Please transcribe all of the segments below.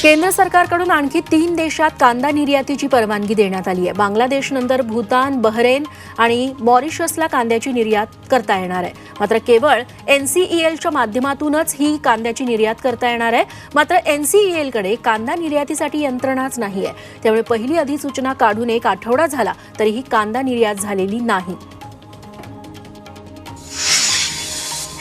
केंद्र सरकारकडून आणखी 3 देशात कांदा निर्यातीची परवानगी देण्यात आली आहे। बांगलादेशनंतर भूतान, बहरेन आणि मॉरिशसला कांद्याची निर्यात करता येणार आहे। मात्र केवळ NCELच्या माध्यमातूनच ही कांद्याची निर्यात करता येणार आहे। मात्र NCELकडे कांदा निर्यातीसाठी यंत्रणाच नाही आहे, त्यामुळे पहिली अधिसूचना काढून 1 आठवडा झाला तरीही कांदा निर्यात झालेली नाही।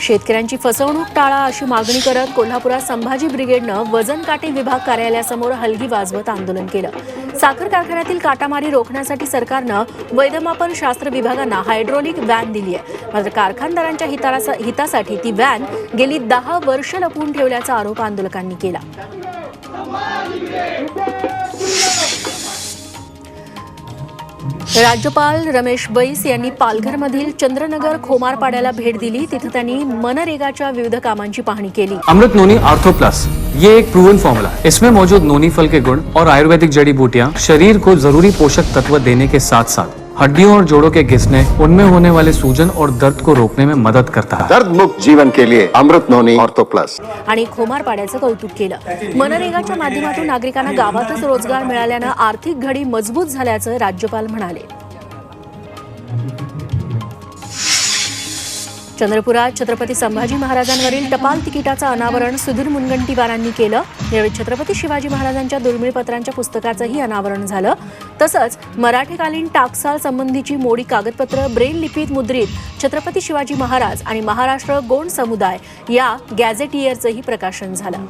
शेतकऱ्यांची फसवणूक टाळा अशी मागणी करत कोल्हापुरात संभाजी ब्रिगेडनं वजन काटे विभाग कार्यालयासमोर हलगी वाजवत आंदोलन केलं। साखर कारखान्यातील काटामारी रोखण्यासाठी सरकारनं वैधमापन शास्त्र विभागांना हायड्रोलिक व्हॅन दिली आहे। मात्र कारखानदारांच्या हितासाठी ती व्हॅन गेली 10 वर्ष लपवून ठेवल्याचा आरोप आंदोलकांनी केला। राज्यपाल रमेश बैस यांनी पालघरमधील चंद्रनगर खोमारपाड्याला भेट दिली। तिथे त्यांनी मनरेगाच्या विविध कामांची पाहणी केली। अमृत नोनी आर्थो प्लस ये एक प्रूवन फॉर्मूला है। इसमें मौजूद नोनी फल के गुण और आयुर्वेदिक जड़ी बूटियां शरीर को जरूरी पोषक तत्व देने के साथ साथ हड्डियों और जोड़ों के घिसने, उनमें होने वाले सूजन और दर्द को रोकने में मदद करता है। दर्द मुक्त जीवन के लिए अमृत नोनी ऑर्थो प्लस। आणि खोमारपाड्याचं कौतुक केलं। मनरेगाच्या माध्यमातून नागरिकांना गावातच रोजगार मिळाल्यानं आर्थिक घडी मजबूत झाल्याचं राज्यपाल म्हणाले। चंद्रपुरात छत्रपती संभाजी महाराजांवरील टपाल तिकिटाचं अनावरण सुधीर मुनगंटीवारांनी केलं। यावेळी छत्रपती शिवाजी महाराजांच्या दुर्मिळ पत्रांच्या पुस्तकाचंही अनावरण झालं। तसंच मराठीकालीन टाकसाल संबंधीची मोडी कागदपत्र ब्रेल लिपीत मुद्रित छत्रपती शिवाजी महाराज आणि महाराष्ट्र गोंड समुदाय या गॅझेटियरचंही प्रकाशन झालं।